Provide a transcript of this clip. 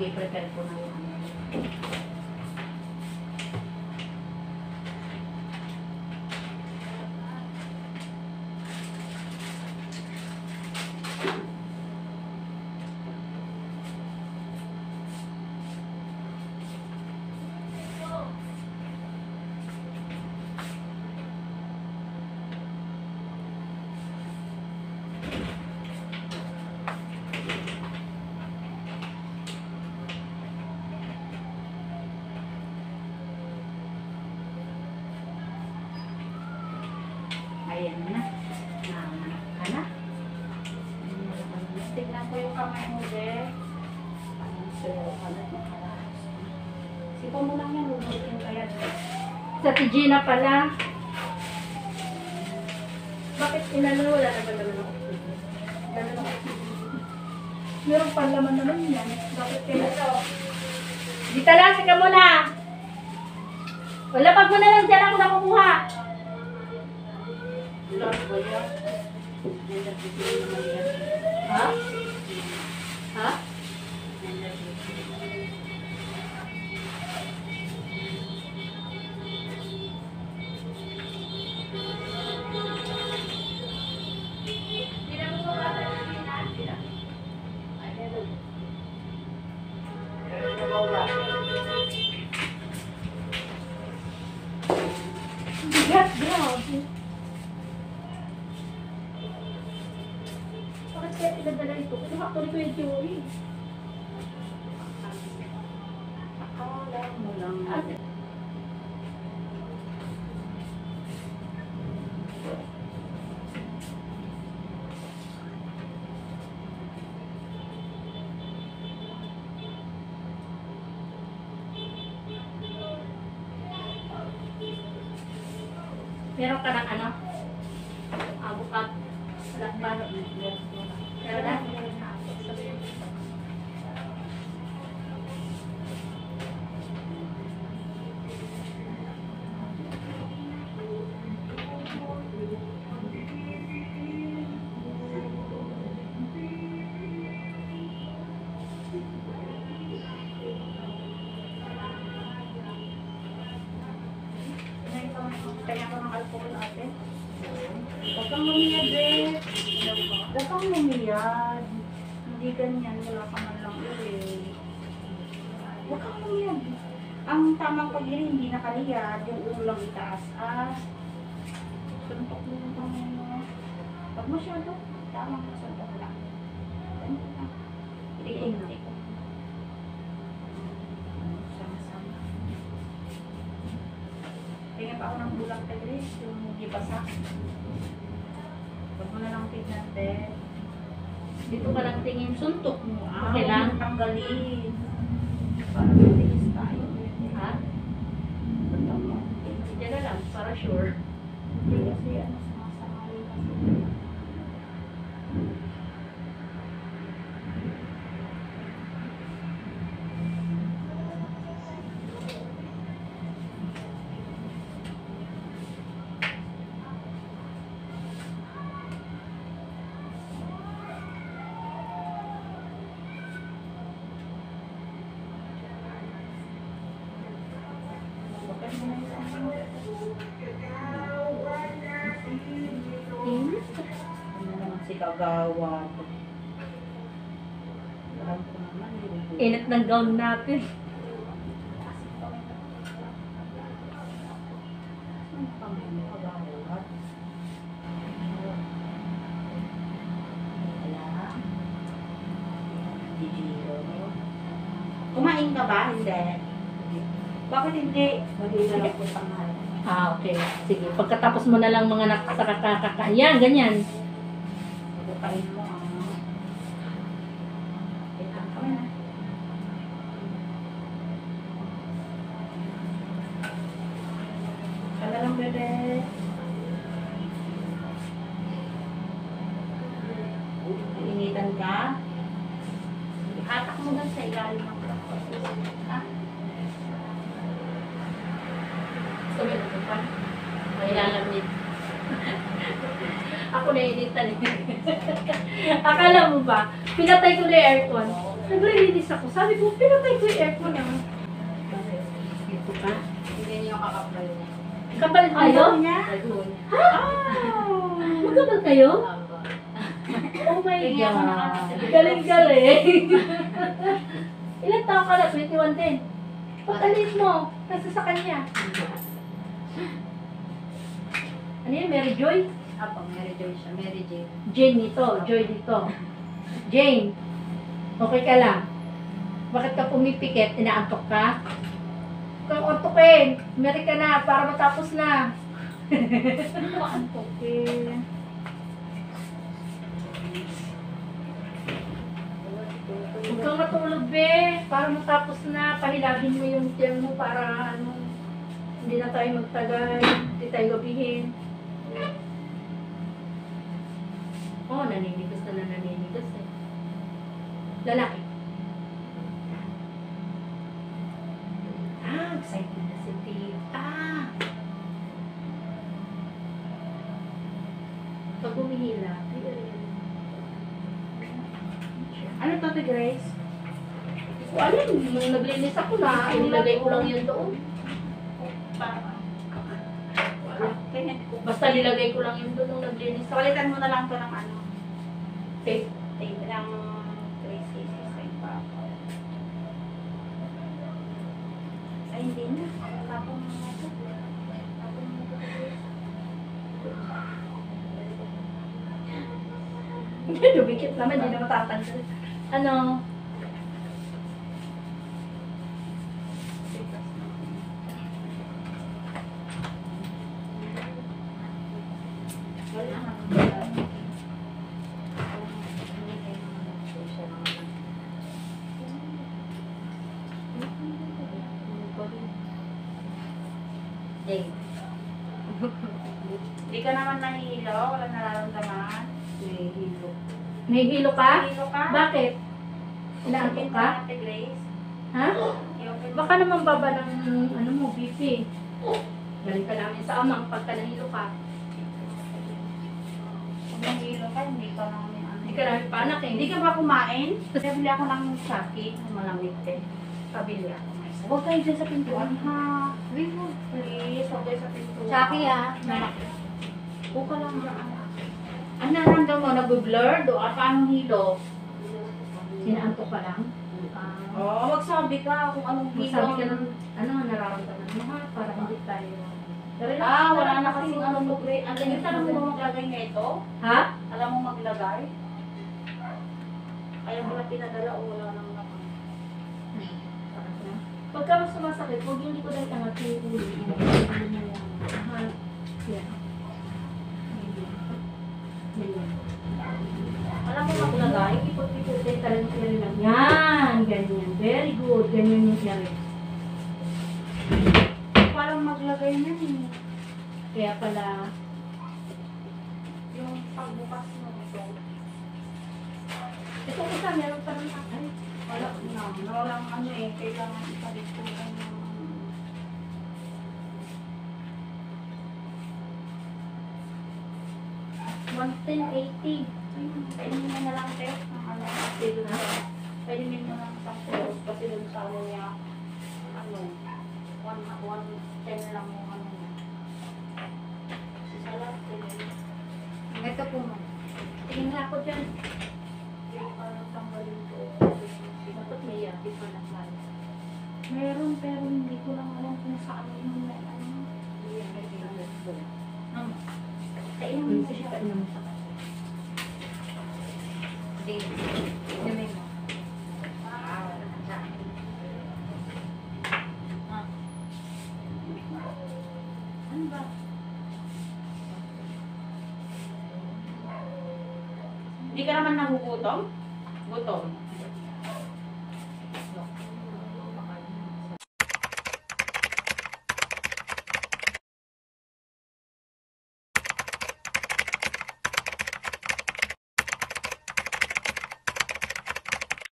i-prepare ko na yung ano. Ayan na. Ano? Tignan ko yung kamay mo, de. Sipa mo lang yan, huwag yung kaya. Sa Tijina pala. Bakit inano? Wala na ba naman ako? Meron pa laman naman yan. Bakit kaya ito? Dito lang, sika mo na. Wala, pag mo na lang dyan ako nakukuha. Ha? Ha? Bigat, grabe. Bakit kaya pinadala ito? Kasi factory ko yung theory. Akala mo lang. Meron ka ng ano? Abukat. Lakbano. Meron na? Kaya ko ng alcohol natin. Huwag kang lumiyad, eh. Huwag kang lumiyad. Hindi ganyan. Wala ka man lang eh. Huwag kang lumiyad. Ang tamang pag-iri, hindi nakaliyad. Yung ulo lang itaas-as. Suntok mo yung pangin mo. Huwag masyado. Tamang suntok lang. Ganyan lang. Itigong na. Tingnan pa ako ng bulang tagris, yung gibasa. Huwag mo na lang tignan, te. Dito ka lang tingin, suntok mo. Okay lang? Tanggalin. Para matilis tayo. Ha? Suntok mo. Diyan na lang, para sure. Hindi kasi ano, sumasakali kasi. Si Kagawad. Alam ko naman. Init ng gown natin. Kumain ka ba? Hindi. Bakit hindi? Mag-iinalap ko tanghal. Ah, okay. Sige. Pagkatapos mo na lang mga nakakakaka. Yan, ganyan. Pagkain mo. Kala lang, bebe. Initan ka? Hatak mo lang sa ilalim ng ha? Sabi na ito pa. Kailangan nito. Ako na initan. Akala mo ba? Pinatay ko na yung aircon. Naglilinis ako. Sabi ko, pinatay ko yung aircon niya. Ito ka. Hindi niyo kakapal niya. Kapal kayo? niya? Lagoon. Magkapal kayo? Aba. Oh my Kaya ako God. nakakasabay. Galing-galing. Ilan taong ka na? 21 din. Patalis mo. Kasi sa kanya. Ano yun? Mary Joy? Apa, Mary Joy siya. Mary Jane. Jane dito. Joy dito. Jane. Okay ka lang. Bakit ka pumipikit? Inaantok ka? Huwag kang antokin. Mary ka na para matapos na. Okay. Huwag kang matulog, be. Para matapos na. Pahilagin mo yung tiyan mo para ano, hindi na tayo magtagal. Hindi tayo gabihin. Oo, naninigas na naninigas eh. Lalaki. Ah, excited na si tita. Pag umihila, Ano to, Ate Grace? hindi ko alam. Nung naglinis ako na, inilagay ko lang yun doon. Basta nilagay ko lang yun doon nung naglinis ako. Palitan mo na lang to ng ano. Tape. Tape ng 3cc sa iba. Ay, hindi na. Tapong mo na to. Tapong mo na to. Hindi, dumikit naman, hindi na matatanggal. Ano? Wala na. Jane. Hindi ka naman nahihilo, wala nararamdaman. May hilo. Nahihilo ka? Nahihilo ka? Bakit? Inaantok I-open ka? mo, Ate Grace. Ha? I-open mo. Baka naman baba ng ano mo, BP. Galing ka namin sa amang pagka nahilo ka. Kung nahihilo ka, hindi ka namin ano. Hindi ka namin panak eh. Hindi ka ba kumain? Bili ako ng sake, malamig din. Pabili ako. Huwag kayo dyan sa pintuan, ha? Please, huwag kayo sa pintuan. Saki ah. Huwag ka lang dyan. Ano naramdaman mo? Nag-blur? Doon ka anong hilo? Inaantok ka lang? Oo, magsabi ka kung anong hilo. Sabi ka ng ano, nararamdaman mo ha? Para hindi tayo. Wala na kasing anong lugre. Ang ganyan, alam mo ba maglagay na ito? Ha? Alam mo maglagay? Kaya mo na pinadala o wala nang naman. Pagka sumasakit, huwag yung likod ay angat yung ulo. Ha? Yan. Ganyan. Alam mo maglagay? Ipot-ipot ay talagang clear lang. Yan! Ganyan. Very good. Ganyan yung clear. Parang maglagay na eh. Kaya pala, Yung pagbukas mo ito. ito isa, meron pa ng ay. Wala na. Walang ano eh. Kailangan ipalit ko ng 110.80. Pwede mo na lang test ng ano. Kasi dun sa, pwede mo lang sa post. Kasi dun sa ano niya, ano, 110 lang yung ano niya. Isa lang, pwede. Ito po mo. Tingin nga ako dyan. Parang tanggalin ko. Dapat may yabi pa na tayo. Meron pero hindi ko lang alam kung saan yung may ano. Kailangan mo siya. Jane. Inumin mo. Wala na siya. Ano ba? Hindi ka naman nagugutom? Gutom.